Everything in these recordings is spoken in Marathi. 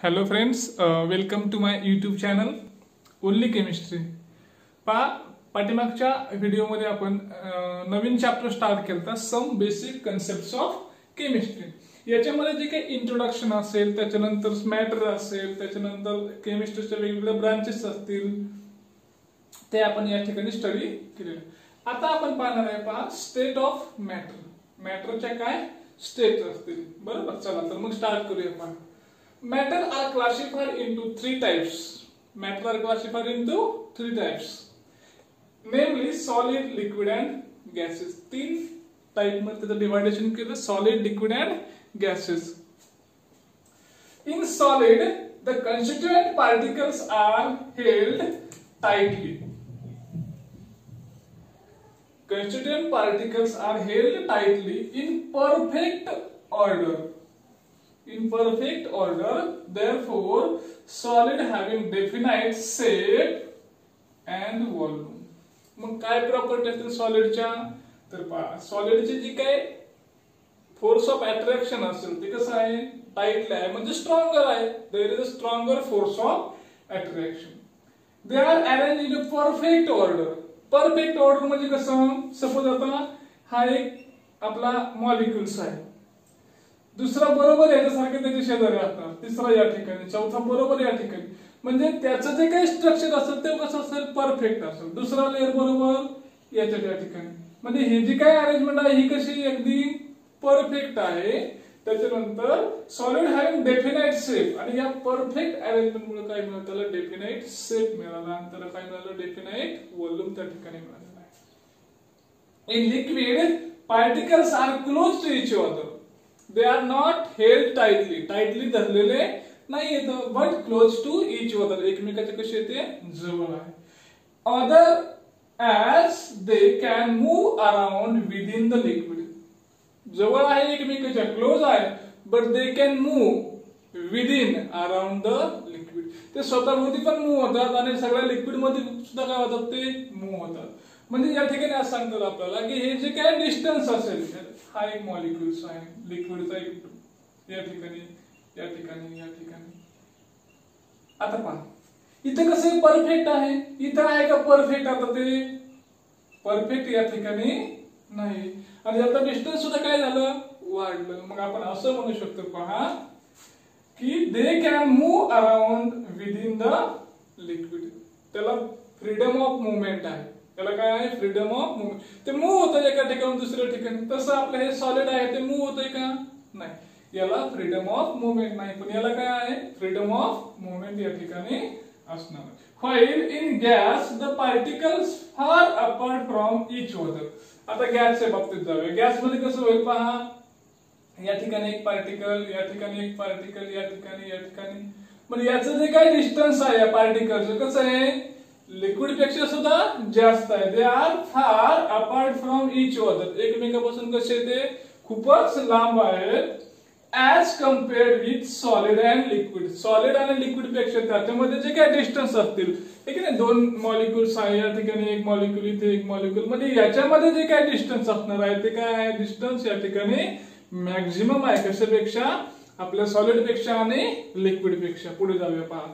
Hello friends, welcome to my YouTube channel only chemistry. पाठीमागच्या व्हिडिओमध्ये आपण नवीन चॅप्टर स्टार्ट केला, some basic concepts of chemistry. याच्यामध्ये जे काही इंट्रोडक्शन असेल, त्याच्यानंतर मॅटर असेल, त्याच्यानंतर केमिस्ट्रीच्या वेगवेगळ्या ब्रांचेस असतील, ते आपण या ठिकाणी स्टडी केलेलं. आता आपण पाहणार आहे स्टेट ऑफ मॅटर. मॅटरच्या काय स्टेट असतील, बरोबर. चला तर मग स्टार्ट करूया. Matter are classified into three types. Matter are classified into three types. Namely, solid, liquid, and gases. तीन टाइप मध्ये त्याचं डिवायडेशन केलं, solid, liquid, and gases. In solid, the constituent particles are held tightly. Constituent particles are held tightly in perfect order. In perfect order, therefore, solid having definite shape and volume. मग काय प्रॉपर्टी असतील सॉलिडच्या? तर पहा, सॉलिडची जी काय फोर्स ऑफ अट्रॅक्शन असेल ते कसं आहे? टाइटली आहे, म्हणजे स्ट्रॉंगर आहे. There is a stronger force of attraction. They are arrange in a perfect order. Perfect order म्हणजे कसं? सपोज आता हा एक आपला मॉलिक्युल्स आहे, दुसरा बरोबर याच्यासारखे त्याचे शेजारी असणार, तिसरा या ठिकाणी, चौथा बरोबर या ठिकाणी. म्हणजे त्याचं जे काही स्ट्रक्चर असेल ते कसं असेल? परफेक्ट असेल. दुसरा लेअर बरोबर याच्या त्या ठिकाणी. म्हणजे ही जी काही अरेंजमेंट आहे ही कशी अगदी परफेक्ट आहे. त्याच्यानंतर सॉलिड हॅविंग डेफिनाइट शेप, आणि या परफेक्ट अरेंजमेंट मुळे काय मिळालं? त्याला डेफिनाइट शेप मिळाला, आणि त्याला काय मिळालं? डेफिनाइट व्हॉल्यूम त्या ठिकाणी मिळालेला आहे. In liquid particles are close to each other. They are not held tightly. Tightly धरलेले नाही येत, but close to each other. एकमेकाच्या कसे येते? जवळ आहे. Other as they can move around within the liquid. जवळ आहे एकमेकाच्या, क्लोज आहे, but they can move within around the liquid. ते स्वतःभोवती पण मूव्ह होतात आणि सगळ्या लिक्विड मध्ये सुद्धा काय होतात? ते मूव्ह होतात. म्हणजे या ठिकाणी असं सांगतात आपल्याला की हे जे काय डिस्टन्स असेल, हा एक मॉलिक्युल्स आहे लिक्विडचा, एक या ठिकाणी, या ठिकाणी, या ठिकाणी. आता पहा, इथे कसं परफेक्ट आहे, इथं आहे का परफेक्ट? आता ते परफेक्ट या ठिकाणी नाही, आणि याचा डिस्टन्स सुद्धा काय झालं? वाढलं. मग आपण असं म्हणू शकतो पहा की they can move around within the liquid. त्याला फ्रीडम ऑफ मुवमेंट आहे. त्याला काय आहे? Freedom of movement. ते मूव्ह होतं एका ठिकाणी दुसऱ्या ठिकाणी. तसं आपलं हे सॉलिड आहे, ते मूव्ह होतंय का? नाही. याला फ्रीडम ऑफ मुवमेंट नाही, पण याला काय आहे? फ्रीडम ऑफ मुवमेंट या ठिकाणी असणार. While in gas the particles फार अपार्ट फ्रॉम इच अदर. आता गॅसच्या बाबतीत जाऊया. गॅस मध्ये कसं होईल पहा, या ठिकाणी एक पार्टिकल, या ठिकाणी एक पार्टिकल, या ठिकाणी, या ठिकाणी. म्हणजे याचं जे काही डिस्टन्स आहे या पार्टिकलचं कसं आहे? लिक्विड पेक्षा सुद्धा जास्त आहे. They are far apart from each other. एकमेकापासून कसे ते खूपच लांब आहेत. As compared with solid and liquid. Solid आणि लिक्विड पेक्षा त्याच्यामध्ये जे काही डिस्टन्स असतील, ठीक आहे, दोन मॉलिक्युल्स आहे, या ठिकाणी एक मॉलिक्युल, इथे एक मॉलिक्युल, म्हणजे याच्यामध्ये जे काही डिस्टन्स असणार आहे ते काय आहे? डिस्टन्स या ठिकाणी मॅक्झिमम आहे. कशापेक्षा? आपल्या सॉलिड पेक्षा आणि लिक्विड पेक्षा. पुढे जाऊया पहा.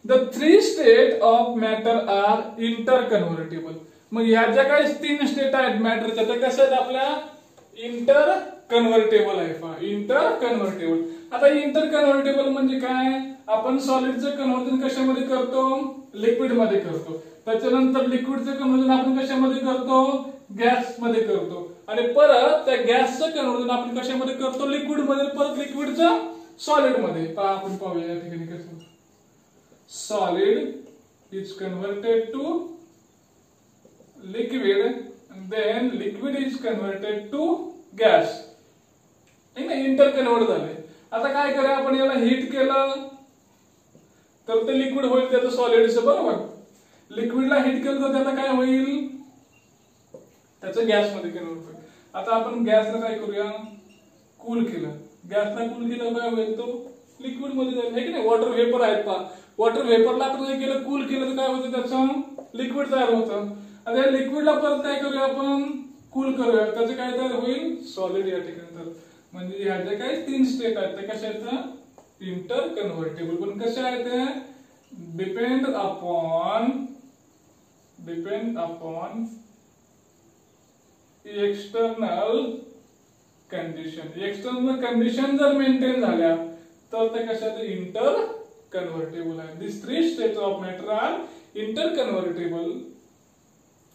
The three state of matter are interconvertible. मग या ज्या काही तीन स्टेट आहेत मॅटरच्या, त्या कशा आहेत? आपल्या इंटर कन्व्हर्टेबल आहे. पहा, इंटर कन्व्हर्टेबल. आता इंटर कन्व्हर्टेबल म्हणजे काय? आपण सॉलिडचं कन्व्हर्जन कशामध्ये करतो? लिक्विड मध्ये करतो. त्याच्यानंतर लिक्विडचं कन्व्हर्जन आपण कशामध्ये करतो? गॅस मध्ये करतो. आणि परत त्या गॅसचं कन्व्हर्जन आपण कशामध्ये करतो? लिक्विड मध्ये. परत लिक्विडचं सॉलिड मध्ये. पहा, आपण पाहूया या ठिकाणी कसं. Solid is converted to liquid, and then liquid is converted to gas. ठीक आहे, इंटर कन्वर्ट झाले. आता काय करूया आपण? याला हीट केलं तर ते लिक्विड होईल, त्याचं सॉलिडचं, बरोबर. लिक्विडला हीट केलं तर त्याला काय होईल? त्याचं गॅस मध्ये कन्वर्ट होईल. आता आपण गॅसला काय करूया? कूल केलं. गॅसला कूल केलं काय होईल? तो लिक्विड मध्ये जाईल, है की नाही? वॉटर वेपर आहेत पहा. वॉटर वेपरला आपण काय केलं? कूल केलं तर काय होतं? त्याचं लिक्विड तयार होतं. आणि या लिक्विडला परत काय करूया आपण? कूल करूया, त्याचं काय तयार होईल? सॉलिड या ठिकाणी. तर म्हणजे ह्या ज्या काही तीन स्टेट आहेत त्या कशा आहेत? Inter convertible. पण कसे आहे ते? Depend upon external condition. External condition जर मेंटेन झाल्या तर ते कशात इंटर कन्व्हर्टेबल आहे. This three states of matter are inter convertible.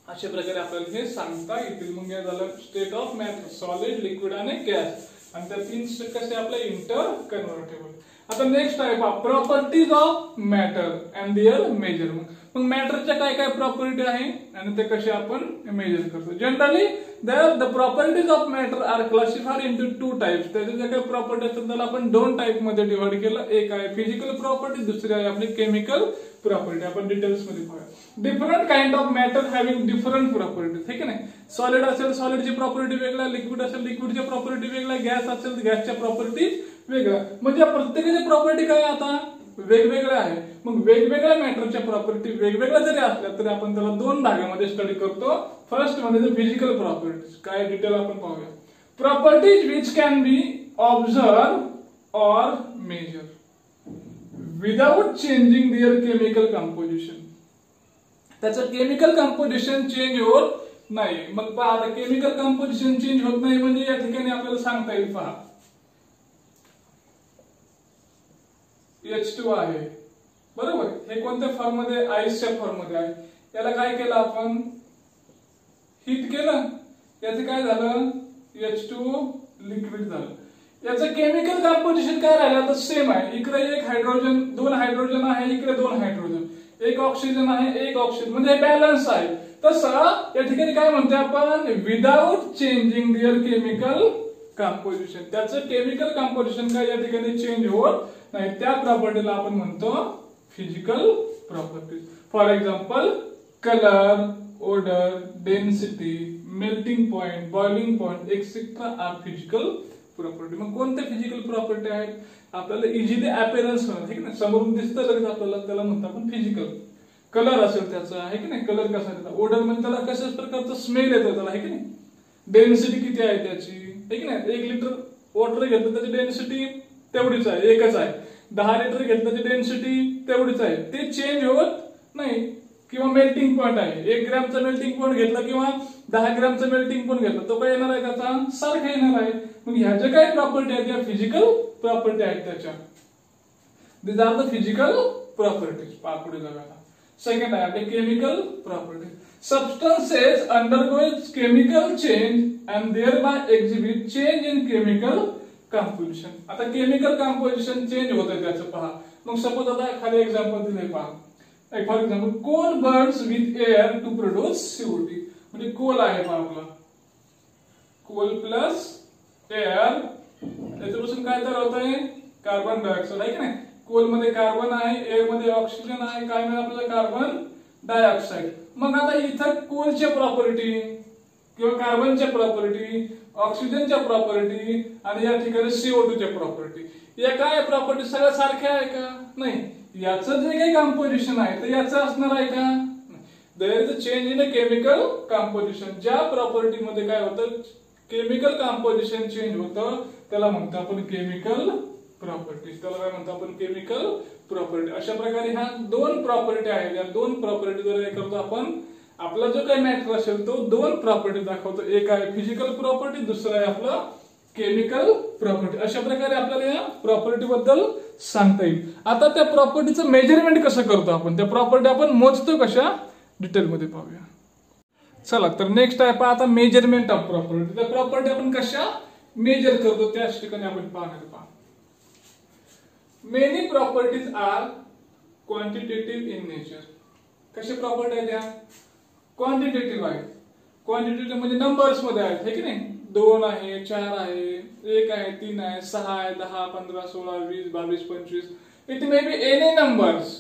अशा प्रकारे आपल्याला हे सांगता येतील. मग या झालं state of matter, solid, liquid आणि गॅस. आणि त्या तीन स्टेट कसे आपल्या इंटर कन्व्हर्टेबल. आता नेक्स्ट आहे properties of matter and their measurement. मग मॅटरच्या काय काय प्रॉपर्टी आहे आणि ते कसे आपण मेजर करतो. Generally the properties of matter are classified into two types. त्याच्या ज्या काही प्रॉपर्टी असतात त्याला आपण दोन टाइप मध्ये डिवाइड केलं. एक आहे फिजिकल प्रॉपर्टी, दुसरी आहे आपली केमिकल प्रॉपर्टी. आपण डिटेल्स मध्ये पाहूया. Different kind of matter having different properties. ठीक आहे. सॉलिड असेल सॉलिडची प्रॉपर्टी वेगळा, लिक्विड असेल लिक्विडच्या प्रॉपर्टी वेगळा, गॅस असेल गॅसच्या प्रॉपर्टी वेगळा. म्हणजे प्रत्येकाची प्रॉपर्टी काय आता वेगवेगळ्या आहे. मग वेगवेगळ्या मॅटरच्या प्रॉपर्टी वेगवेगळ्या जरी असल्या तरी आपण त्याला दोन भागामध्ये स्टडी करतो. फर्स्ट म्हणजे फिजिकल प्रॉपर्टीज. काय डिटेल आपण पाहूया. Properties which can be observe or measure without changing their chemical composition. त्याचं केमिकल कंपोजिशन चेंज होत नाही. मग पहा आता केमिकल कंपोजिशन चेंज होत नाही म्हणजे या ठिकाणी आपल्याला सांगता येईल. पहा H2 आहे बरोबर. हे कोणत्या फॉर्म मध्ये? आईसच्या फॉर्म मध्ये आहे. याला काय केलं आपण? हीट केलं. याचं काय झालं? H2 लिक्विड झालं. याचं केमिकल कंपोजिशन काय राहिलं? आता सेम आहे. इकडे एक हायड्रोजन, दोन हायड्रोजन आहे, इकडे दोन हायड्रोजन, एक ऑक्सिजन आहे, एक ऑक्सिजन, म्हणजे बॅलन्स आहे. तसं या ठिकाणी काय म्हणतो आपण? Without changing their chemical composition. त्याचं केमिकल कंपोजिशन काय या ठिकाणी चेंज होत नाही. त्या प्रॉपर्टीला आपण म्हणतो physical properties. For example colour, odour, density, melting point, boiling point etcetera are physical property. मग कोणत्या फिजिकल प्रॉपर्टी आहेत? आपल्याला इझिली अपीअरन्स होणार. ठीक आहे. समोरून दिसतं लगेच आपल्याला, त्याला म्हणतो आपण फिजिकल. कलर असेल त्याचा, आहे की नाही. कलर कसा येतो? ओडर म्हणजे त्याला कशाच प्रकारचं स्मेल येतं त्याला, आहे की नाही. डेन्सिटी किती आहे त्याची, आहे की नाही. 1 लिटर वॉटर घेतलं त्याची डेन्सिटी तेवढीच आहे, एकच आहे. 10 लिटर घेतलं त्याची डेन्सिटी तेवढीच आहे, ते चेंज होत नाही. किंवा मेल्टिंग पॉइंट आहे, 1 ग्रॅमचा मेल्टिंग पॉइंट घेतला किंवा 10 ग्रॅमचा मेल्टिंग पॉइंट घेतला, तो काय येणार आहे त्याचा? सारखा येणार आहे. मग ह्या ज्या काही प्रॉपर्टी आहेत या फिजिकल प्रॉपर्टी आहेत त्याच्या. दिस आर द फिजिकल प्रॉपर्टीज. पुढे जाऊया. सेकंड आहे आपले chemical properties. Substances undergoes chemical change and thereby exhibit change in chemical composition. आता केमिकल कंपोजिशन चेंज होतं त्याचं पहा. मग सपोज आता खाली एक्झाम्पल दिले पहा. For example coal burns with air to produce CO2. म्हणजे कोल आहे पहा आपला, कोल प्लस एअर, त्याच्यापासून काय तयार होत आहे? कार्बन डायऑक्साइड, आहे की नाही. कोल मध्ये कार्बन आहे, एअर मध्ये ऑक्सिजन आहे, काय मिळेल आपल्याला? Carbon dioxide. मग आता इथं कोलच्या प्रॉपर्टी किंवा कार्बनच्या प्रॉपर्टी, ऑक्सिजनच्या प्रॉपर्टी आणि या ठिकाणी CO2च्या प्रॉपर्टी, या काय प्रॉपर्टी सगळ्या सारख्या आहे का? नाही. याचं जे काही कंपोजिशन आहे तर याचं असणार आहे का? There is a change in a chemical composition. ज्या प्रॉपर्टी मध्ये काय होतं? केमिकल कंपोजिशन चेंज होतं, त्याला म्हणतो आपण केमिकल प्रॉपर्टीज. त्याला काय म्हणतो आपण? Chemical property. अशा प्रकारे ह्या दोन प्रॉपर्टी आहेत. या दोन प्रॉपर्टी जर काय करतो आपण, आपला जो काही मॅटर असेल तो दोन प्रॉपर्टी दाखवतो. एक आहे फिजिकल प्रॉपर्टी, दुसरा आहे आपलं केमिकल प्रॉपर्टी. अशा प्रकारे आपल्याला या प्रॉपर्टी बद्दल सांगता येईल. आता त्या प्रॉपर्टीचं मेजरमेंट कसं करतो आपण, त्या प्रॉपर्टी आपण मोजतो कशा, डिटेलमध्ये पाहूया. चला तर नेक्स्ट आहे पहा आता मेजरमेंट ऑफ प्रॉपर्टी. त्या प्रॉपर्टी आपण कशा मेजर करतो त्याच ठिकाणी आपण पाहणार. पहा, many properties are quantitative in nature. कशी प्रॉपर्टी आहे त्या? क्वांटिटेटिव्ह आहे. क्वांटिटेटिव्ह म्हणजे नंबर्स मध्ये आहेत, हे की नाही. 2 आहे, 4 आहे, 1 आहे, 3 आहे, 6 आहे, 10, 15, 16, 20, 22, 25. It may be any numbers,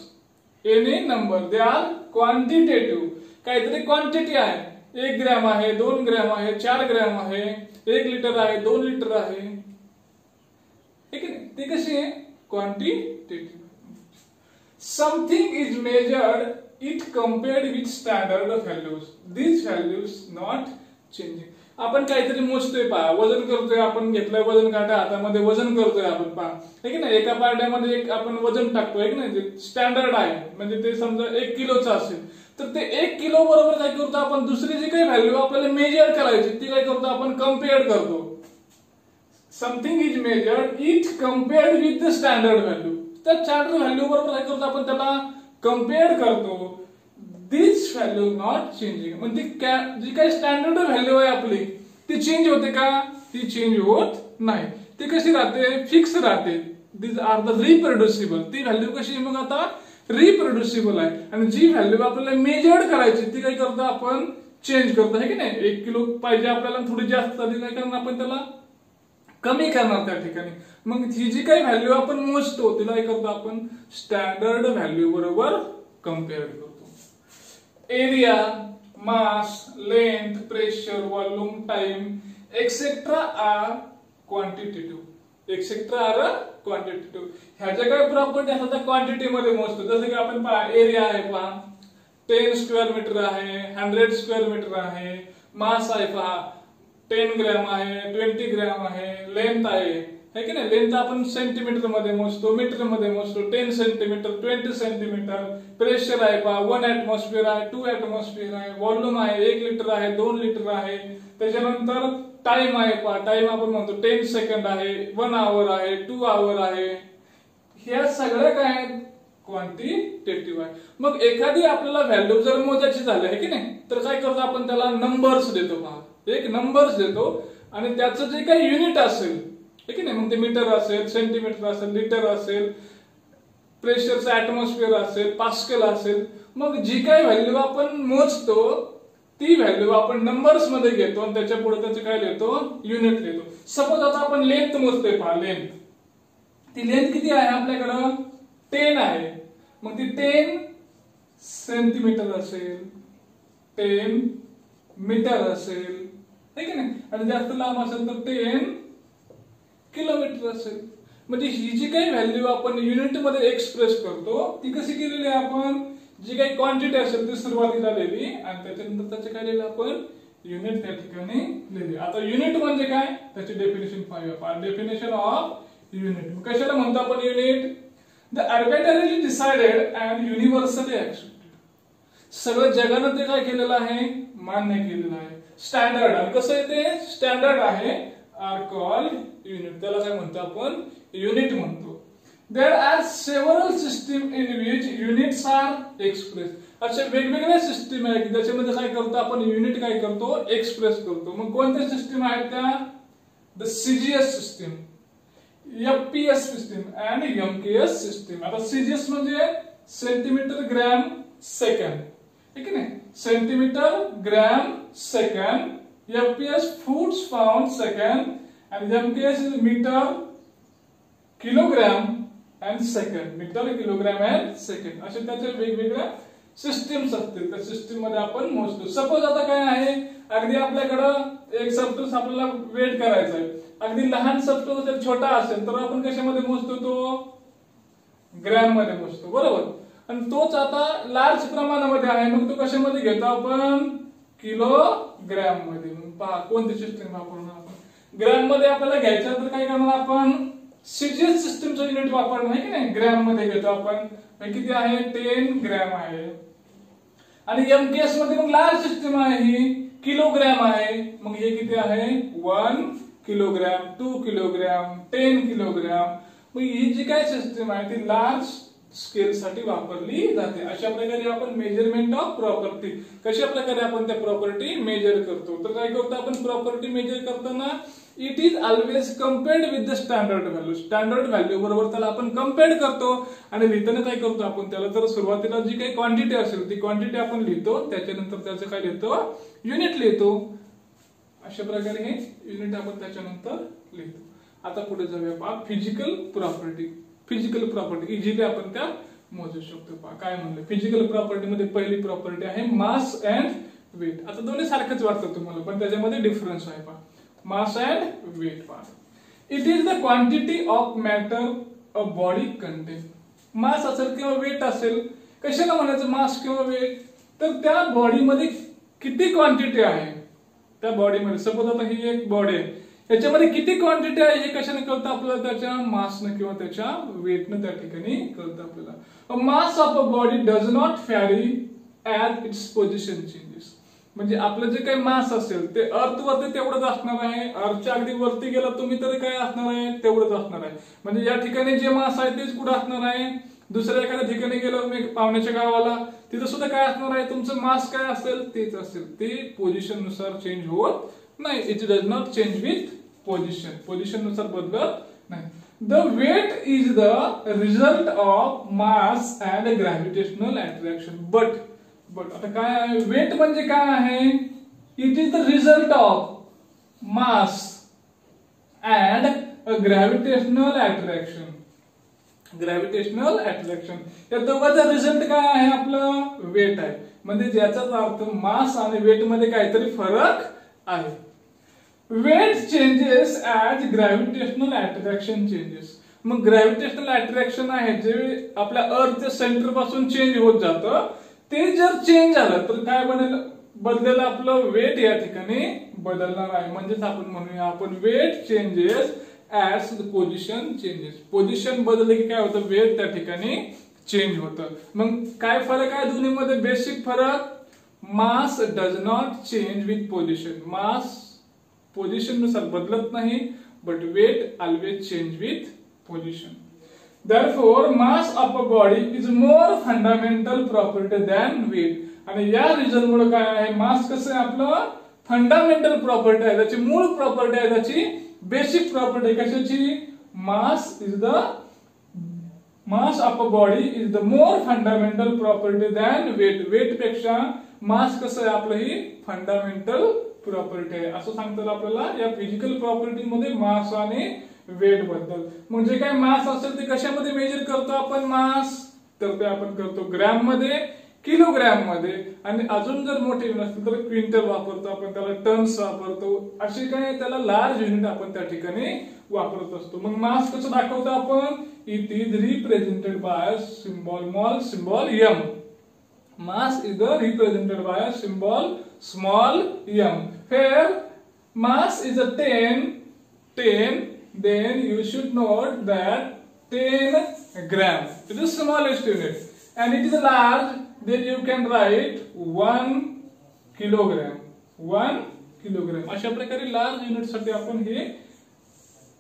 any number. They are quantitative. काहीतरी क्वांटिटी आहे. 1 ग्रॅम आहे, 2 ग्रॅम आहे, 4 ग्रॅम आहे, 1 लिटर आहे, 2 लिटर आहे, ठीक आहे. ती कशी आहे? Quantitative. Something is measured it compared with standard values. These values not changing. आपण काहीतरी मोजतोय पहा, वजन करतोय, आपण घेतलंय वजन काटा हातामध्ये, वजन करतोय आपण पहा, है की नाही. एका पारड्यामध्ये एक आपण वजन टाकतोय, है की नाही, स्टँडर्ड आहे, म्हणजे ते समजा 1 किलोचं असेल तर ते 1 किलो बरोबर काय करतो आपण, दुसरी जी काही व्हॅल्यू आपल्याला मेजर करायची ती काय करतो आपण, कम्पेअर करतो. Something is measured, it compared with the standard value. त्या स्टँडर्ड व्हॅल्यू बरोबर काय करतो आपण, त्याला कम्पेअर करतो. दिस व्हॅल्यू नॉट चेंजिंग, म्हणजे जी काही स्टँडर्ड व्हॅल्यू आहे आपली ती चेंज होते का, ती चेंज होत नाही. ती कशी राहते, फिक्स राहते. दिस आर द रिप्रोड्युसिबल. ती व्हॅल्यू कशी मग आता रिप्रोड्युसिबल आहे. आणि जी व्हॅल्यू आपल्याला मेजर्ड करायची ती काय करतो आपण, चेंज करतो, है की नाही. 1 किलो पाहिजे आपल्याला, थोडी जास्त झाली काय करणार आपण, त्याला कमी करणार त्या ठिकाणी. मग ही जी काही व्हॅल्यू आपण मोजतो तिला काय करतो आपण, स्टँडर्ड व्हॅल्यू बरोबर कम्पेअर करतो. Area, mass, length, pressure, volume, time etcetera are quantitative. Etcetera are quantitative. ह्या ज्या काही प्रॉपर्टी असतात त्या क्वांटिटी मध्ये मोजतो. जसं की आपण पहा, एरिया आहे पहा, 10 स्क्वेअर मीटर आहे, 100 स्क्वेअर मीटर आहे. मास आहे पहा, 10 ग्रॅम आहे, 20 ग्रॅम आहे. लेंथ आहे, है की नाही, लेंथ आपण सेंटीमीटर मध्ये मोजतो, मीटर मध्ये मोजतो, 10 सेंटीमीटर, 20 सेंटीमीटर. प्रेशर आहे पहा, 1 ऍटमॉस्फिअर आहे, 2 ऍटमॉस्फिअर आहे. व्हॉल्यूम आहे, 1 लिटर आहे, 2 लिटर आहे. त्याच्यानंतर टाइम आहे पहा, टाइम आपण म्हणतो 10 सेकंड आहे, 1 आवर आहे, 2 आवर आहे. ह्या सगळ्या काय आहेत, क्वांटिटेटिव्ह आहे. मग एखादी आपल्याला व्हॅल्यू जर मोजायची झाली आहे की नाही, तर काय करतो आपण, त्याला नंबर्स देतो पहा, एक नंबर्स देतो आणि त्याचं जे काही युनिट असेल, ठीक आहे ना, मग ते मीटर असेल, सेंटीमीटर असेल, लिटर असेल, प्रेशरचं ऍटमॉस्फिअर असेल, पास्कल असेल. मग जी काही व्हॅल्यू आपण मोजतो ती व्हॅल्यू आपण नंबर्स मध्ये घेतो आणि त्याच्या पुढे त्याचे काय लिहितो, युनिट लिहितो. सपोज आता आपण लेंथ मोजतोय पहा, लेंथ, ती लेंथ किती आहे आपल्याकडं, 10 आहे. मग ती 10 सेंटीमीटर असेल, 10 मीटर असेल, ठीक आहे ना, आणि जास्त लांब असेल तर 10 किलोमीटर असेल. म्हणजे ही जी काही व्हॅल्यू आपण युनिट मध्ये एक्सप्रेस करतो ती कशी केलेली आहे आपण, जी काही क्वांटिटी असेल ती सुरुवातीला लिहिली आणि त्याच्यानंतर त्याचे काय लिहिलं आपण, युनिट त्या ठिकाणी लिहिली. आता युनिट म्हणजे काय, त्याची डेफिनेशन पाहूया. Definition of unit. कशाला म्हणतो आपण unit, the arbitrarily decided and universally accepted. सगळं जगानं ते काय केलेलं आहे, मान्य केलेलं आहे. स्टँडर्ड, आणि कसं आहे ते स्टँडर्ड आहे, आर कॉल्ड युनिट. त्याला काय म्हणतो आपण, युनिट म्हणतो. There are several system in which units are express. अशा वेगवेगळ्या सिस्टीम आहेत की ज्याच्यामध्ये काय करतो आपण, युनिट काय करतो, एक्सप्रेस करतो. मग कोणत्या सिस्टीम आहेत त्या, the CGS system, FPS system and MKS system. आता सीजीएस म्हणजे सेंटीमीटर ग्रॅम सेकंड, ठीक आहे ना, centimetre gram second. FPS foot pound second and MKS is meter kilogram and second. Metre, kilogram and second. असे त्याचे वेगवेगळ्या सिस्टीम्स असतील. त्या सिस्टीम मध्ये आपण मोजतो. सपोज आता काय आहे, अगदी आपल्याकडं एक सबस्टन्स आपल्याला वेट करायचा आहे. अगदी लहान सबस्टन्स जर छोटा असेल तर आपण कशामध्ये मोजतो, तो ग्रॅम मध्ये मोजतो, बरोबर. आणि तोच आता लार्ज प्रमाणामध्ये आहे, मग तो कशामध्ये घेतो आपण, किलोग्राम मध्ये. पहा कोणती सिस्टीम वापरून आपण, ग्रॅम मध्ये आपल्याला घ्यायचं तर काय करणार आपण, सीजीएस सिस्टीमचं युनिट वापरणार आहे की नाही, ग्रॅम मध्ये घेतो आपण. किती आहे, 10 ग्रॅम आहे. आणि एमकेएस मध्ये मग लार्ज सिस्टीम आहे, ही किलोग्रॅम आहे. मग हे किती आहे, 1 किलोग्रॅम, 2 किलोग्रॅम, 10 किलोग्रॅम. मग ही जी काय सिस्टीम आहे ती लार्ज स्केल साठी वापरली जाते. अशा प्रकारे आपण मेजरमेंट ऑफ प्रॉपर्टी, कशा प्रकारे आपण त्या प्रॉपर्टी मेजर करतो. तर काय करतो आपण, प्रॉपर्टी मेजर करताना it is always compared with the standard value. Standard value बरोबर त्याला आपण कम्पेअर करतो आणि लिहिताना काय करतो आपण, त्याला तर सुरुवातीला जी काही क्वांटिटी असेल ती क्वांटिटी आपण लिहितो, त्याच्यानंतर त्याचं काय लिहितो, युनिट लिहितो. अशा प्रकारे हे युनिट आपण त्याच्यानंतर लिहितो. आता पुढे जाऊया पहा, physical property. Physical property easily आपण त्या मोजू शकतो. पहा काय म्हणलं, फिजिकल प्रॉपर्टी मध्ये पहिली प्रॉपर्टी आहे मास अँड वेट. आता दोन्ही सारखंच वाटतं तुम्हाला, पण त्याच्यामध्ये डिफरन्स आहे. पहा मास अँड वेट. पहा, it is the quantity of matter a body contain. Mass असेल किंवा वेट असेल, कशाला म्हणायचं मास किंवा वेट, तर त्या बॉडीमध्ये किती क्वांटिटी आहे त्या बॉडीमध्ये सपोज आता ही एक बॉडी आहे, याच्यामध्ये किती क्वांटिटी आहे हे कशाने कळतं आपल्याला? त्याच्या मासनं किंवा त्याच्या वेटनं त्या ठिकाणी कळतं आपल्याला. Mass of a body does not vary as its position changes. म्हणजे आपलं जे काही मास असेल ते अर्थ वरती तेवढंच असणार आहे, अर्थच्या अगदी वरती गेला तुम्ही तरी काय असणार आहे, तेवढंच असणार आहे. म्हणजे या ठिकाणी जे मास आहे तेच कुठं असणार आहे, दुसऱ्या एखाद्या ठिकाणी गेलो तुम्ही पाहुण्याच्या गावाला, तिथं सुद्धा काय असणार आहे, तुमचं मास काय असेल तेच असेल, ते पोझिशन नुसार चेंज होत नाही. It does not change with position, position नुसार बदलत नाही. The weight is the result of mass and gravitational attraction. But आता काय आहे वेट म्हणजे काय आहे? It is the result of mass and gravitational attraction. Gravitational attraction या दोघांचा रिझल्ट काय आहे? आपलं वेट आहे. म्हणजे ज्याचाच अर्थ मास आणि वेट मध्ये काहीतरी फरक आहे. Weight changes as gravitational attraction changes. मग ग्रॅव्हिटेशनल अट्रॅक्शन आहे जे आपल्या अर्थच्या सेंटर पासून चेंज होत जातं, ते जर चेंज झालं तर काय बदलेल? आपलं वेट या ठिकाणी बदलणार आहे. म्हणजेच आपण म्हणूया आपण weight changes as the position changes. Position बदलले की काय होतं? वेट त्या ठिकाणी चेंज होतं. मग काय फरक आहे दोन्हीमध्ये? बेसिक फरक, mass does not change with position. Mass position नुसार बदलत नाही, but weight always change with position. Therefore, mass of a body is more fundamental property than weight. आणि या रिझन मुळे काय आहे? मास कसं आहे आपलं फंडामेंटल प्रॉपर्टी आहे, त्याची मूळ प्रॉपर्टी आहे, त्याची बेसिक प्रॉपर्टी. कशाची? Mass of a body is the more fundamental property than weight. Weight पेक्षा मास कसं आहे आपलं ही फंडामेंटल प्रॉपर्टी आहे असं सांगतात आपल्याला या फिजिकल प्रॉपर्टी मध्ये मास आणि वेट बद्दल. म्हणजे काय मास असेल ते कशामध्ये मेजर करतो आपण मास? तर ते आपण करतो ग्रॅम मध्ये, किलोग्रॅम मध्ये, आणि अजून जर मोठे नसतील तर क्विंटल वापरतो आपण, त्याला टन्स वापरतो. असे काय त्याला लार्ज युनिट आपण त्या ठिकाणी वापरत असतो. मग मास कसं दाखवतो आपण? It is represented by symbol M. Mass is represented by symbol small M. Here mass is a 10, then you should note that 10 gram. It is the smallest unit, and it is large. Then you can write 1 kilogram. 1 kilogram. अशा प्रकारे लार्ज युनिट साठी आपण हे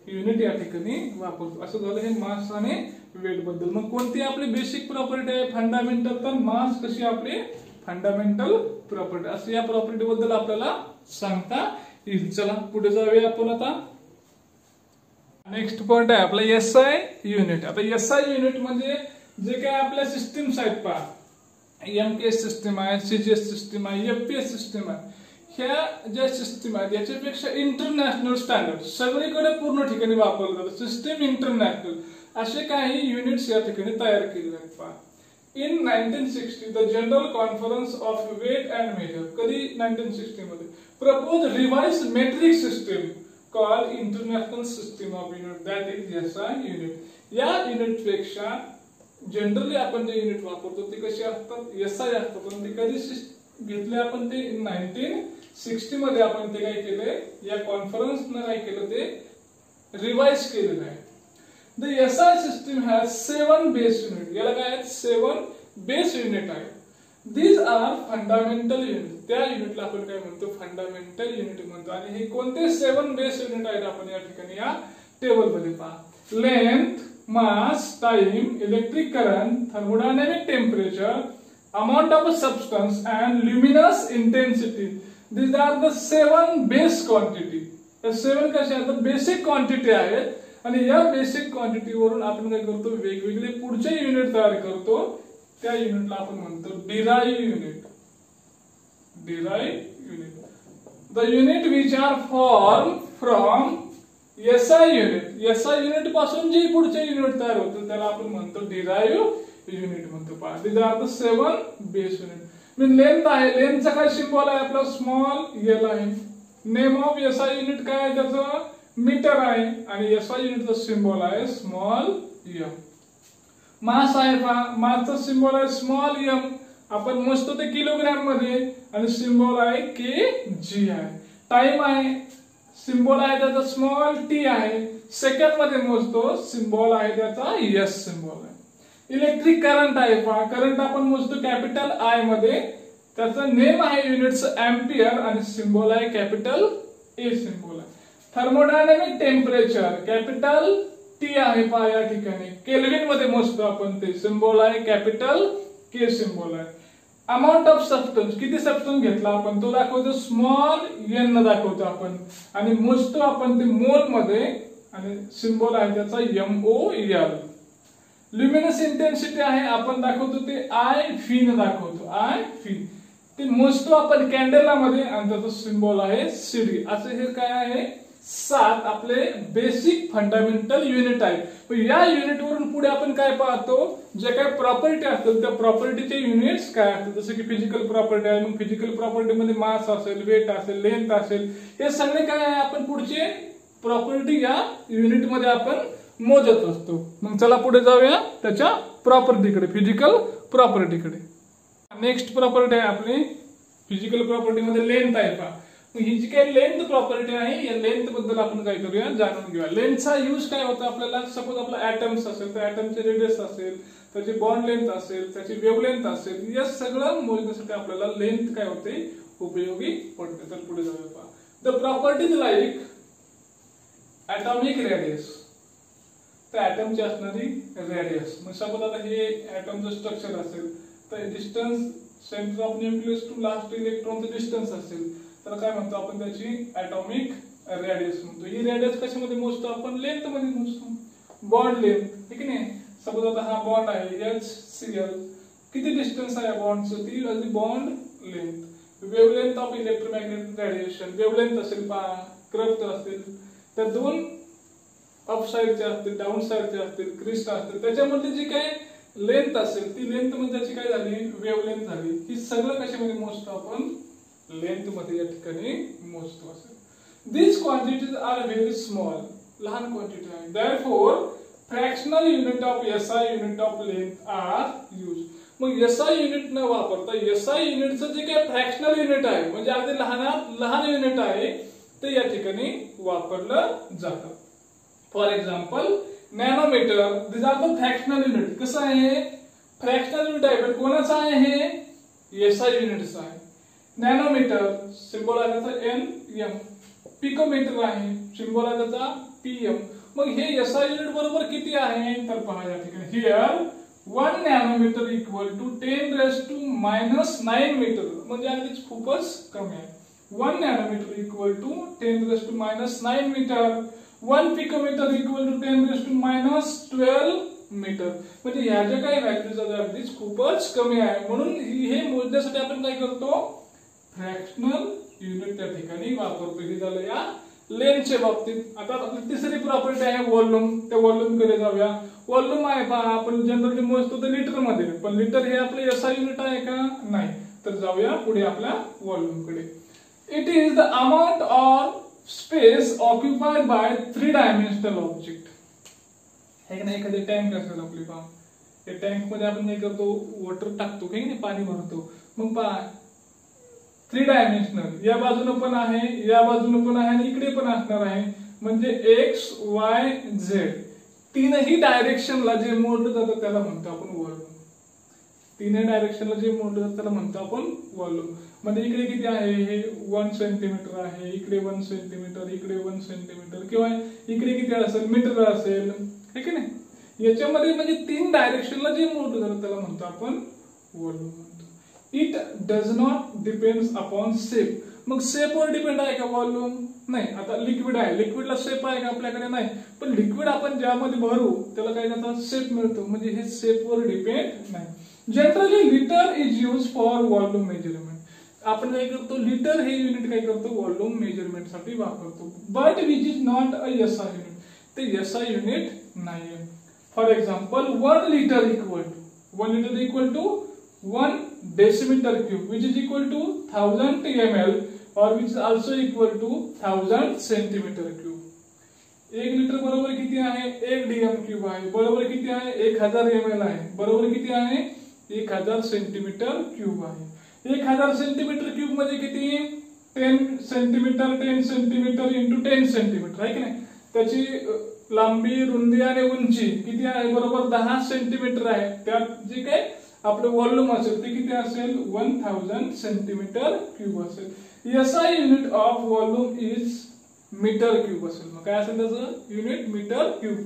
युनिट या ठिकाणी वापरतो. असं झालं हे मास आणि वेट बद्दल. मग कोणती आपली बेसिक प्रॉपर्टी आहे? फंडामेंटल. तर मास कशी आपली फंडामेंटल प्रॉपर्टी, असं या प्रॉपर्टी बद्दल आपल्याला सांगता येईल. चला पुढे जाऊया आपण आता. नेक्स्ट पॉइंट आहे आपला एसआय युनिट. आता एसआय युनिट म्हणजे जे काय आपल्या सिस्टीम्स आहेत पहा, एमपीएस सिस्टीम आहे, सीजीएस सिस्टीम आहे, एफपीएस सिस्टीम आहे. ह्या ज्या सिस्टीम आहेत याच्यापेक्षा इंटरनॅशनल स्टँडर्ड सगळीकडे पूर्ण ठिकाणी वापरले जातात. सिस्टीम इंटरनॅशनल असे काही युनिट्स या ठिकाणी तयार केलेले आहेत पहा. In 1960, the General Conference of Weight and Measure, कधी 1960 मध्ये, proposed revised metric system called International System of Unit, that is SI unit. या युनिट पेक्षा जनरली आपण जे युनिट वापरतो ते कसे असतात? SI असतात. आणि ते कधी घेतले आपण? ते 1960 मध्ये आपण ते काय केले? या कॉन्फरन्सने काय केलं? ते रिवाइज केलेलं आहे. The SI system has 7 base unit. याला काय आहेत? 7 base unit आहेत. These are fundamental unit. त्या युनिटला आपण काय म्हणतो? फंडामेंटल युनिट म्हणतो. आणि हे कोणते 7 बेस युनिट आहेत आपण या ठिकाणी या टेबल मध्ये पहा. Length, mass, time, electric current, thermodynamic temperature, amount of substance and luminous intensity. These are the 7 base quantity. या 7 कशा आहेत? बेसिक क्वांटिटी आहेत. आणि या बेसिक क्वांटिटी वरून आपण काय करतो? वेगवेगळे पुढचे युनिट तयार करतो. त्या युनिटला आपण म्हणतो derive unit. Derive unit. The unit which are form from SI unit. SI unit पासून जे पुढचे युनिट तयार होतं त्याला आपण म्हणतो डिराइव्ह युनिट म्हणतो. पहा, these are the 7 base unit. Length आहे, लेंथचा काय सिम्बॉल आहे आपला? स्मॉल एल आहे. नेम ऑफ एसआय युनिट काय आहे त्याचं? मीटर आहे. आणि एसआय युनिटचा सिम्बॉल आहे स्मॉल एम. मास आहे पहा, मासचा सिम्बॉल आहे स्मॉल एम. आपण मोजतो ते किलोग्रॅम मध्ये आणि सिम्बॉल आहे के जी आहे. टाइम आहे, सिम्बॉल आहे त्याचा स्मॉल टी आहे, सेकंड मध्ये मोजतो, सिम्बॉल आहे त्याचा एस सिम्बॉल आहे. इलेक्ट्रिक करंट आहे पहा, करंट आपण मोजतो कॅपिटल आय मध्ये, त्याचं नेम आहे युनिट्स एम्पियर आणि सिम्बॉल आहे कॅपिटल ए सिम्बॉल आहे. थर्मोडायनामिक टेम्परेचर कॅपिटल टी आहे पहा या ठिकाणी, केल्विन मध्ये मोजतो आपण, ते सिम्बॉल आहे कॅपिटल के सिम्बॉल आहे. अमाऊंट ऑफ सबस्टन्स, किती सबस्टन्स घेतला आपण तो दाखवतो, स्मॉल एन दाखवतो आपण आणि मोजतो आपण ते मोल मध्ये आणि सिम्बॉल आहे त्याचा MOL. ल्युमिनस इंटेन्सिटी आहे आपण दाखवतो ते आय फी न दाखवतो, आय फी ते मोजतो आपण कॅन्डेला मध्ये आणि त्याचा सिम्बॉल आहे CD. असं हे काय आहे 7 आपले बेसिक फंडामेंटल युनिट आहे. या युनिट वरून पुढे आपण काय पाहतो, जे काही प्रॉपर्टी असतील त्या प्रॉपर्टीचे युनिट्स काय असतात, जसं की फिजिकल प्रॉपर्टी आहे, मग फिजिकल प्रॉपर्टी मध्ये मास असेल, वेट असेल, लेंथ असेल, हे सगळे काय आहे आपण पुढचे प्रॉपर्टी या युनिट मध्ये आपण मोजत असतो. मग चला पुढे जाऊया त्याच्या प्रॉपर्टीकडे, फिजिकल प्रॉपर्टीकडे. नेक्स्ट प्रॉपर्टी आहे आपली फिजिकल प्रॉपर्टी मध्ये लेंथ आहे पहा. ही जी काही लेंथ प्रॉपर्टी आहे या लेंथ बद्दल आपण काय करूया, जाणून घेऊया. लेंथचा यूज काय होता आपल्याला, सपोज आपला ऍटम्स असेल तर ऍटमचे रेडियस असेल, त्याची बॉन्ड लेंथ असेल, त्याची वेव्हलेंथ असेल, या सगळं मोजण्यासाठी आपल्याला लेंथ काय होते, उपयोगी पडते. तर पुढे जाऊया पहा. The properties like atomic radius, तर ऍटमची असणारी रेडियस, मग सपोज आता हे ऍटमचं स्ट्रक्चर असेल तर distance centre of nucleus to last इलेक्ट्रॉनचं डिस्टन्स असेल तर काय म्हणतो आपण, त्याची ऍटॉमिक रेडियस म्हणतो. ही रेडियस कशामध्ये मोजतो आपण, लेंथ मध्ये मोजतो, बॉन्ड लेंथ, ठीक आहे. सपोज आता हा बॉन्ड आहे HCl, किती डिस्टन्स आहे बॉन्डचं, ती bond length. Wavelength of electromagnetic radiation, wavelength असेल पहा, क्रफ्ट असेल, त्या दोन अप साइडचे असतील, डाऊन साइडचे असतील, क्रिस्ट असतील, त्याच्यामध्ये जी काय लेंथ असेल ती लेंथ म्हणजे त्याची काय झाली, वेव्हलेंथ झाली. ही सगळं कशामध्ये मोजतो आपण, लेंथ मध्ये या ठिकाणी मोजतो असेल. These quantities are very small, लहान क्वांटिटी आहे. Therefore, fractional unit of SI unit of length are used. मग SI युनिट न वापरता SI युनिटचं जे काही फ्रॅक्शनल युनिट आहे म्हणजे अगदी लहान युनिट आहे ते या ठिकाणी वापरलं जातं. For example nanometre, this are the fractional unit. कसं आहे, फ्रॅक्शनल युनिट आहे पण कोणाचं आहे, हे SI युनिटचं आहे. नॅनोमीटर सिम्बॉल आहे त्याचा NM, पिकोमीटर आहे सिम्बॉल आहे त्याचा PM. मग हे SI युनिट बरोबर किती आहे तर पहा या ठिकाणी, here 1 nanometre equal to 10⁻⁹ metre, म्हणजे अगदीच खूपच कमी आहे. 1 nanometre equal to 10⁻⁹ metre, 1 picometre equal to 10⁻12 metre. म्हणजे ह्या ज्या काही व्हॅल्यूज आहेत अगदीच खूपच कमी आहे. म्हणून हे मोजण्यासाठी आपण काय करतो, फ्रॅक्शनल युनिट त्या ठिकाणी वापरतो. हे झालं या लेंथच्या बाबतीत. आता आपली तिसरी प्रॉपर्टी आहे व्हॉल्यूम. त्या व्हॉल्यूम कडे जाऊया. व्हॉल्यूम आहे पहा, आपण जनरली मोजतो तर लिटर मध्ये, पण लिटर हे आपले SI युनिट आहे का, नाही. तर जाऊया पुढे आपल्या व्हॉल्यूम कडे. It is the amount of space occupied by 3 dimensional object. हे ना एखादी टँक असेल आपली पहा, त्या टँक मध्ये आपण काय करतो, वॉटर टाकतो काही नाही, पाणी भरतो. मग पहा 3 डायमेन्शनल, या बाजूने पण आहे, या बाजूने पण आहे आणि इकडे पण असणार आहे. म्हणजे X Y Z तीनही डायरेक्शनला जे मोडलं जातं त्याला म्हणतो आपण व्हॉल्यूम. तीनही डायरेक्शनला जे मोडलं जातं त्याला म्हणतो आपण व्हॉल्यूम. म्हणजे इकडे किती आहे, हे 1 सेंटीमीटर आहे, इकडे 1 सेंटीमीटर, इकडे 1 सेंटीमीटर, किंवा इकडे किती असेल, मीटर असेल, है की नाही. याच्यामध्ये म्हणजे 3 डायरेक्शनला जे मोडलं जातं त्याला म्हणतो आपण व्हॉल्यूम म्हणतो. It does not depends upon shape. मग शेप वर डिपेंड आहे का व्हॉल्यूम, नाही. आता लिक्विड आहे, लिक्विडला शेप आहे का आपल्याकडे, नाही. पण लिक्विड आपण ज्यामध्ये भरू त्याला काय करतात, शेप मिळतो. म्हणजे हे शेप वर डिपेंड नाही. Generally litre is use for volume measurement. आपण काय करतो, लिटर हे युनिट काय करतो, व्हॉल्यूम मेजरमेंट साठी वापरतो. But which is not a SI unit, ते SI युनिट नाहीये. For example 1 litre equal to 1 decimeter cube, which is equal to 1000 ml, or which is also equal to 1000 centimeter cube. 1 litre बरोबर किती आहे, 1 dm क्यूब आहे. बरोबर किती आहे, 1000 ml आहे. बरोबर किती आहे, 1000 सेंटीमीटर क्यूब आहे. 1000 सेंटीमीटर क्यूब मध्ये किती, 10 सेंटीमीटर 10 सेंटीमीटर इंटू 10 सेंटीमीटर आहे की नाही. त्याची लांबी, रुंदी आणि उंची किती आहे, बरोबर 10 सेंटीमीटर आहे. त्यात जे काही आपलं व्हॉल्यूम असेल ते किती असेल, 1000 सेंटीमीटर क्यूब असेल. SI unit of volume is metre cube असेल. मग काय असेल त्याचं युनिट, मीटर क्यूब.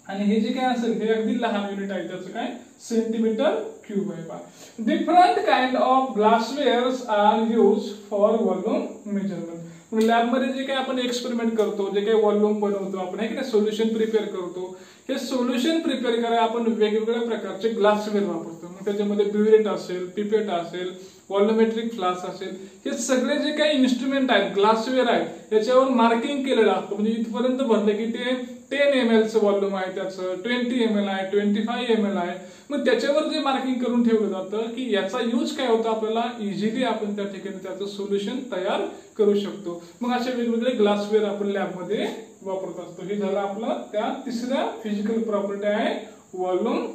आणि हे जे काय असेल हे अगदी लहान युनिट आहे, त्याचं काय सेंटीमीटर क्यूब आहे. पहा, different kind of glasswares are use for volume measurement. लॅबमध्ये जे काही आपण एक्सपेरिमेंट करतो, जे काही व्हॉल्यूम बनवतो आपण आहे की नाही, सोल्युशन प्रिपेअर करतो, हे सोल्युशन प्रिपेअर करायला आपण वेगवेगळ्या प्रकारचे ग्लासवेअर वापरतो. मग त्याच्यामध्ये ब्युरेट असेल, पिपेट असेल, व्हॉल्यूमेट्रिक फ्लास्क असेल, हे सगळे जे काही इन्स्ट्रुमेंट आहेत, ग्लासवेअर आहेत, याच्यावर मार्किंग केलेलं असतं. म्हणजे इथपर्यंत भरलं की ते 10 ml चं व्हॉल्यूम आहे, त्याचं 20 ml आहे, 25 ml आहे. मग त्याच्यावर जे मार्किंग करून ठेवलं जातं की याचा यूज काय होतं, आपल्याला इझिली आपण त्या ठिकाणी त्याचं सोल्युशन तयार करू शकतो. मग असे वेगवेगळे ग्लासवेअर आपण लॅबमध्ये वापरत असतो. हे झालं आपलं त्या तिसऱ्या फिजिकल प्रॉपर्टी आहे व्हॉल्यूम,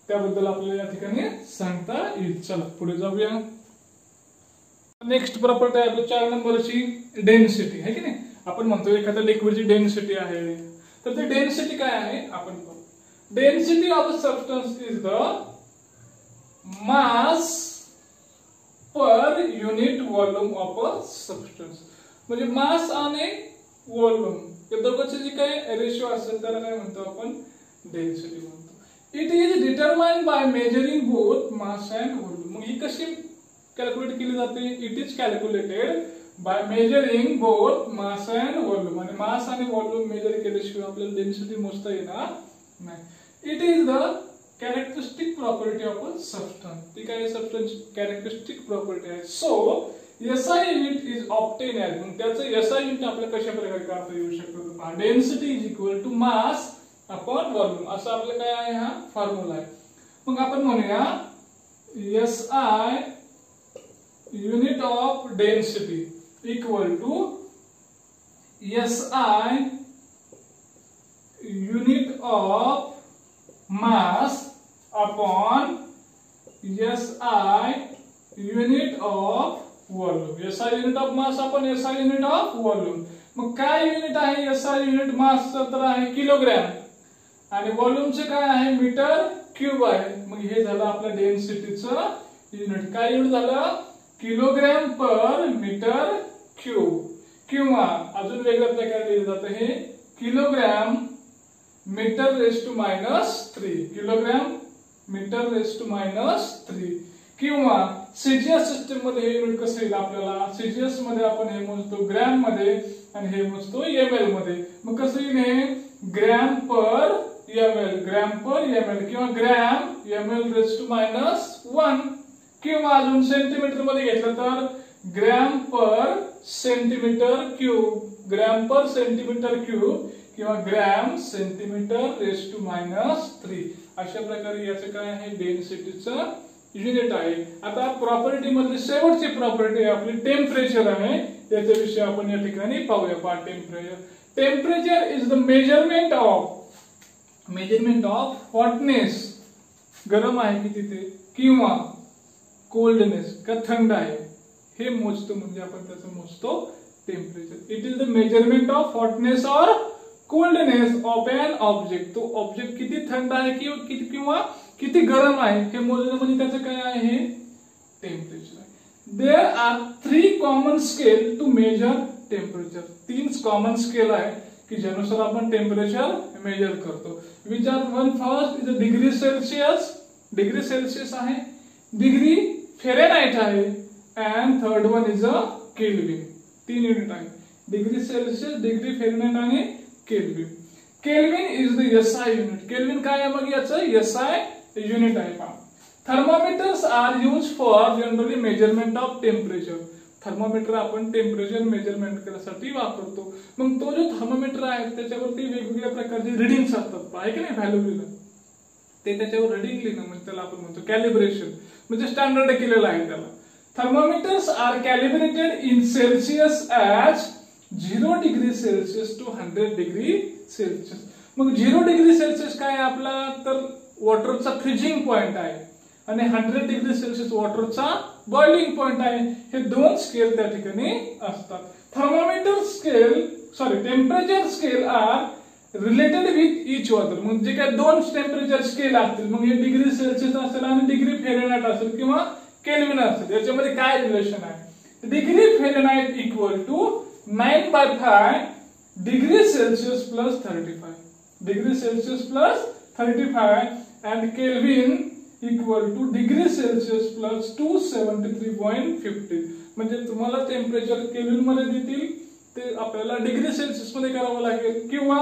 त्याबद्दल आपल्याला या ठिकाणी सांगता येईल. चला पुढे जाऊया. नेक्स्ट प्रॉपर्टी आहे आपल्या 4 नंबरची डेन्सिटी आहे की नाही. आपण म्हणतो एखाद्या लिक्विडची डेन्सिटी आहे, तर ती डेन्सिटी काय आहे आपण पाहू. Density of a substance is the mass per unit volume of a substance. म्हणजे मास आणि व्हॉल्यूम या दोघांचे जे काही रेशो असेल त्याला काय म्हणतो आपण, डेन्सिटी म्हणतो. It is determined by measuring both mass and volume. मग ही कशी कॅल्क्युलेट केली जाते, it is calculated by measuring both mass and volume. आणि मास आणि व्हॉल्यूम मेजर केल्याशिवाय आपल्याला डेन्सिटी मोजता येणार नाही. It is the characteristic property of a substance. ती काय सबस्टन्स कॅरेक्टरिस्टिक प्रॉपर्टी आहे. So SI unit is obtain as, मग त्याचं SI युनिट आपल्याला कशा प्रकारे काढता येऊ शकतं. Density is equal to mass upon volume, असं आपलं काय आहे, हा फॉर्म्युला आहे. मग आपण म्हणूया SI unit of density equal to SI unit of mass upon SI unit of volume. SI unit of mass upon SI unit of volume. मग काय युनिट आहे SI युनिट मासचं, तर आहे किलोग्रॅम, आणि व्हॉल्यूमचे काय आहे मीटर क्यूब आहे. मग हे झालं आपल्या डेन्सिटीचं युनिट. काय युनिट झालं, किलोग्रॅम पर मीटर क्यूब, किंवा अजून वेगळ्या प्रकारे लिहिलं जातं हे kilogram metre raise to -3, kilogram metre raise to -3. किंवा सीजीएस सिस्टम मध्ये हे युनिट कसं येईल आपल्याला, सीजीएस मध्ये आपण हे मोजतो ग्रॅम मध्ये आणि हे मोजतो ml मध्ये. मग कसं येईल हे, gram per ml, gram per ml, किंवा ग्रॅम ml रेस टू -1, किंवा अजून सेंटीमीटर मध्ये घेतलं तर gram per centimetre cube, gram per centimetre cube, किंवा ग्रॅम सेंटीमीटर रेस टू -3. अशा प्रकारे याचं काय आहे, डेन्सिटीचं युनिट आहे. आता प्रॉपर्टी मधली शेवटची प्रॉपर्टी आपली टेम्परेचर आहे. याच्याविषयी आपण या ठिकाणी पाहूया. Temperature, temperature is the measurement of hotness, गरम आहे की तिथे, किंवा कोल्डनेस का थंड आहे, हे मोजतो. म्हणजे आपण त्याचं मोजतो temperature. It is the measurement of hotness और कोल्डनेस ऑफ एन ऑब्जेक्ट. तो ऑब्जेक्ट किती थंड आहे किंवा किती गरम आहे हे मोजणं म्हणजे त्याचं काय आहे, टेम्परेचर आहे. There are 3 common scale to measure temperature. 3 common scale आहे की ज्यानुसार आपण टेम्परेचर मेजर करतो. Which are, one first is degree Celsius, degree Celsius आहे, डिग्री फेरेनहाइट आहे, and third one is a Kelvin. 3 unit आहे, डिग्री सेल्सियस, डिग्री फेरेनहाइट आणि Kelvin. Kelvin is the SI unit. Kelvin काय आहे मग याचं, SI युनिट आहे. पहा, thermometers are use for generally measurement of temperature. Thermometer आपण टेम्परेचर मेजरमेंट करण्यासाठी वापरतो. मग तो जो थर्मोमीटर आहे त्याच्यावरती वेगवेगळ्या प्रकारचे रिडिंग्स असतात, आहे की नाही, व्हॅल्यू लिहिणं, ते त्याच्यावर रिडिंग लिहिणं म्हणजे त्याला आपण म्हणतो कॅलिब्रेशन, म्हणजे स्टँडर्ड केलेलं आहे त्याला. Thermometers are calibrated in Celsius as 0 degree Celsius to 100 degree Celsius. मग 0 डिग्री सेल्सियस काय आहे आपला, तर वॉटरचा फ्रीजिंग पॉइंट आहे, आणि 100 डिग्री सेल्सियस वॉटरचा बॉइलिंग पॉइंट आहे. हे दोन स्केल त्या ठिकाणी असतात. Thermometer scale temperature scale are related with each other. म्हणजे काय दोन टेम्परेचर स्केल असतील, मग हे डिग्री सेल्सिअस असेल आणि डिग्री फेरेनहाइट असेल किंवा केल्विन असेल, याच्यामध्ये काय रिलेशन आहे. Degree Fahrenheit equal to 9/5 degree Celsius plus 35. Degree Celsius plus 35 and Kelvin equal to degree Celsius plus 273.50. म्हणजे तुम्हाला टेम्परेचर केल्विन मध्ये देतील, ते आपल्याला डिग्री सेल्सिअस मध्ये करावं लागेल किंवा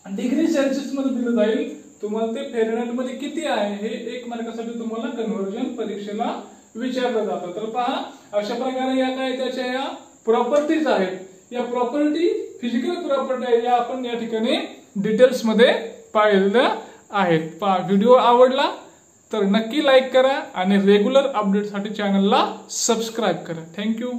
डिग्री सेल्सिअस मध्ये दिलं जाईल. तुम्हाला ते फेरेनहाइट मध्ये किती आहे हे 1 मार्कासाठी तुम्हाला कन्व्हर्जन परीक्षेला विचारलं जातं. तर पहा, अशा प्रकारे या काय त्याच्या या प्रॉपर्टीज आहेत. या प्रॉपर्टी फिजिकल प्रॉपर्टी आहे, या आपण या ठिकाणी डिटेल्स मध्ये पाहिलेल्या आहेत. पहा, व्हिडिओ आवडला तर नक्की लाईक करा आणि रेग्युलर अपडेटसाठी चॅनलला सबस्क्राईब करा. थँक्यू.